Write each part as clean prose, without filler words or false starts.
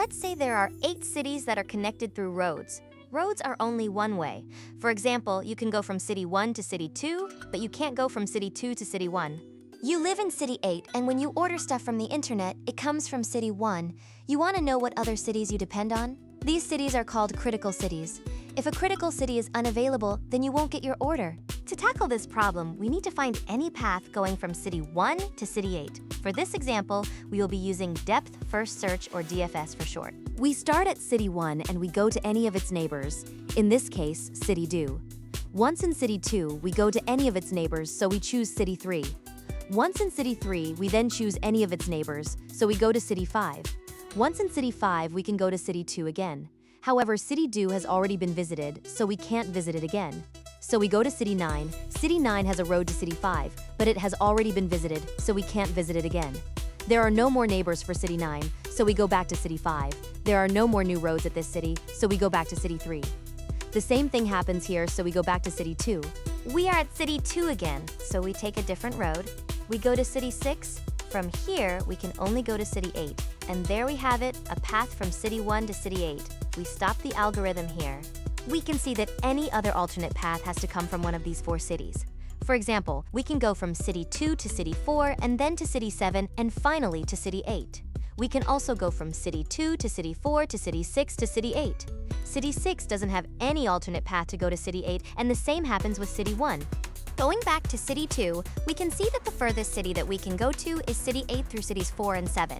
Let's say there are 8 cities that are connected through roads. Roads are only one way. For example, you can go from City 1 to City 2, but you can't go from City 2 to City 1. You live in City 8, and when you order stuff from the internet, it comes from City 1. You want to know what other cities you depend on? These cities are called critical cities. If a critical city is unavailable, then you won't get your order. To tackle this problem, we need to find any path going from City 1 to City 8. For this example, we will be using Depth First Search, or DFS for short. We start at City 1 and we go to any of its neighbors, in this case, City 2. Once in City 2, we go to any of its neighbors, so we choose City 3. Once in City 3, we then choose any of its neighbors, so we go to City 5. Once in City 5, we can go to City 2 again. However, City 2 has already been visited, so we can't visit it again. So we go to City 9. City 9 has a road to City 5, but it has already been visited, so we can't visit it again. There are no more neighbors for City 9, so we go back to City 5. There are no more new roads at this city, so we go back to City 3. The same thing happens here, so we go back to City 2. We are at City 2 again, so we take a different road. We go to City 6. From here, we can only go to City 8. And there we have it, a path from City 1 to City 8. We stop the algorithm here. We can see that any other alternate path has to come from one of these 4 cities. For example, we can go from City 2 to City 4, and then to City 7, and finally to City 8. We can also go from City 2 to City 4 to City 6 to City 8. City 6 doesn't have any alternate path to go to City 8, and the same happens with City 1. Going back to City 2, we can see that the furthest city that we can go to is City 8 through Cities 4 and 7.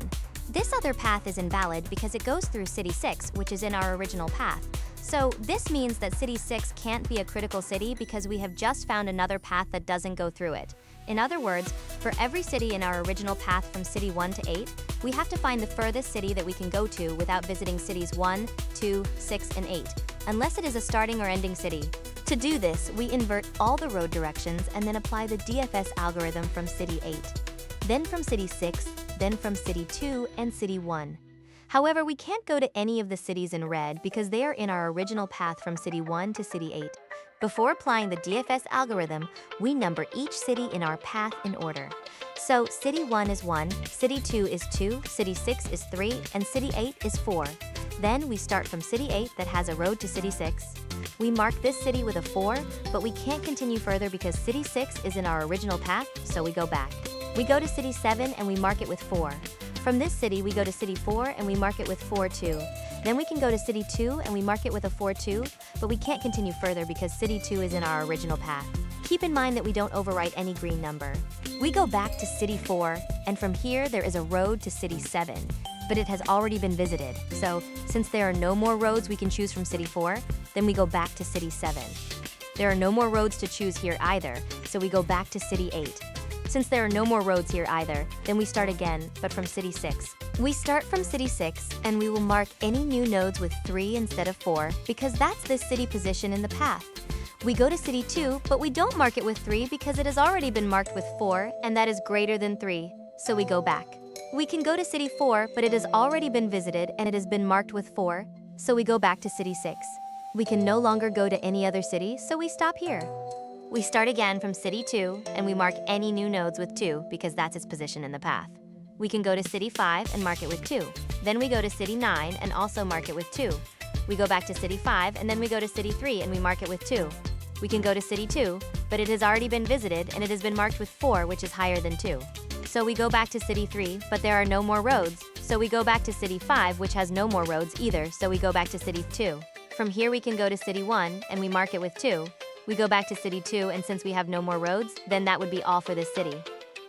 This other path is invalid because it goes through City 6, which is in our original path. So this means that City 6 can't be a critical city because we have just found another path that doesn't go through it. In other words, for every city in our original path from City 1 to 8, we have to find the furthest city that we can go to without visiting Cities 1, 2, 6, and 8, unless it is a starting or ending city. To do this, we invert all the road directions and then apply the DFS algorithm from City 8, then from City 6, then from City 2 and City 1. However, we can't go to any of the cities in red because they are in our original path from City 1 to City 8. Before applying the DFS algorithm, we number each city in our path in order. So City 1 is 1, City 2 is 2, City 6 is 3, and City 8 is 4. Then we start from City 8 that has a road to City 6. We mark this city with a 4, but we can't continue further because City 6 is in our original path, so we go back. We go to City 7 and we mark it with 4. From this city, we go to City 4 and we mark it with 4 too. Then we can go to City 2 and we mark it with a 4 too, but we can't continue further because City 2 is in our original path. Keep in mind that we don't overwrite any green number. We go back to City 4, and from here there is a road to City 7, but it has already been visited. So, since there are no more roads we can choose from City 4, then we go back to City 7. There are no more roads to choose here either, so we go back to City 8. Since there are no more roads here either, then we start again, but from City 6. We start from City 6, and we will mark any new nodes with 3 instead of 4, because that's the city position in the path. We go to City 2, but we don't mark it with 3 because it has already been marked with 4, and that is greater than 3, so we go back. We can go to City 4, but it has already been visited and it has been marked with 4, so we go back to City 6. We can no longer go to any other city, so we stop here. We start again from City 2, and we mark any new nodes with 2 because that's its position in the path. We can go to City 5 and mark it with 2. Then we go to City 9 and also mark it with 2. We go back to City 5, and then we go to City 3 and we mark it with 2. We can go to City 2, but it has already been visited and it has been marked with 4, which is higher than 2. So we go back to City 3, but there are no more roads, so we go back to City 5, which has no more roads either, so we go back to City 2. From here we can go to City 1, and we mark it with 2. We go back to City 2, and since we have no more roads, then that would be all for this city.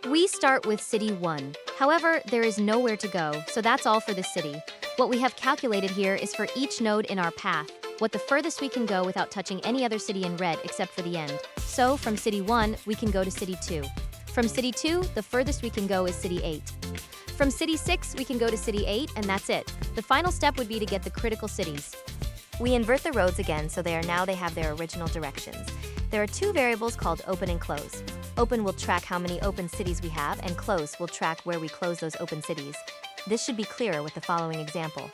We start with City 1. However, there is nowhere to go, so that's all for this city. What we have calculated here is for each node in our path, what the furthest we can go without touching any other city in red except for the end. So from City 1, we can go to City 2. From City 2, the furthest we can go is City 8. From City 6, we can go to City 8, and that's it. The final step would be to get the critical cities. We invert the roads again, so they have their original directions. There are 2 variables called open and close. Open will track how many open cities we have, and close will track where we close those open cities. This should be clearer with the following example.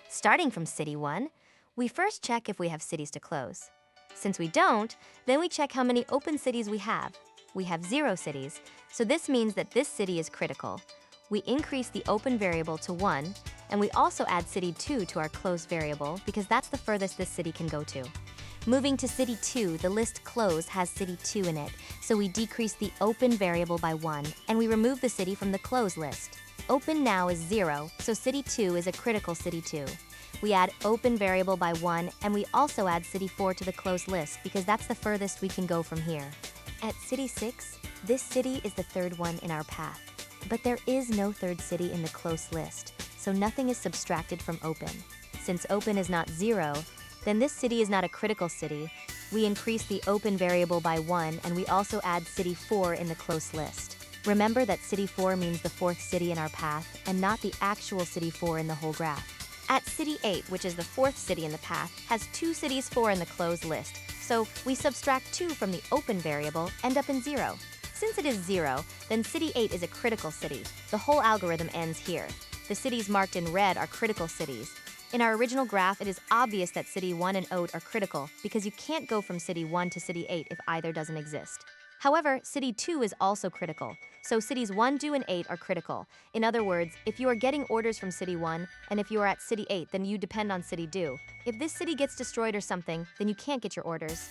Starting from City 1, we first check if we have cities to close. Since we don't, then we check how many open cities we have. We have 0 cities, so this means that this city is critical. We increase the open variable to 1, and we also add city 2 to our closed variable because that's the furthest this city can go to. Moving to city 2, the list closed has city 2 in it, so we decrease the open variable by 1, and we remove the city from the closed list. Open now is 0, so city 2 is a critical city 2. We add open variable by 1, and we also add city 4 to the closed list because that's the furthest we can go from here. At city 6, this city is the third one in our path. But there is no third city in the closed list, so nothing is subtracted from open. Since open is not 0, then this city is not a critical city. We increase the open variable by 1, and we also add city 4 in the closed list. Remember that city 4 means the fourth city in our path, and not the actual city 4 in the whole graph. At city 8, which is the fourth city in the path, has 2 cities 4 in the closed list, so we subtract 2 from the open variable, end up in 0. Since it is 0, then city 8 is a critical city. The whole algorithm ends here. The cities marked in red are critical cities. In our original graph, it is obvious that city 1 and 8 are critical because you can't go from city 1 to city 8 if either doesn't exist. However, city 2 is also critical, so cities 1, 2, and 8 are critical. In other words, if you are getting orders from city 1, and if you are at city 8, then you depend on city 2. If this city gets destroyed or something, then you can't get your orders.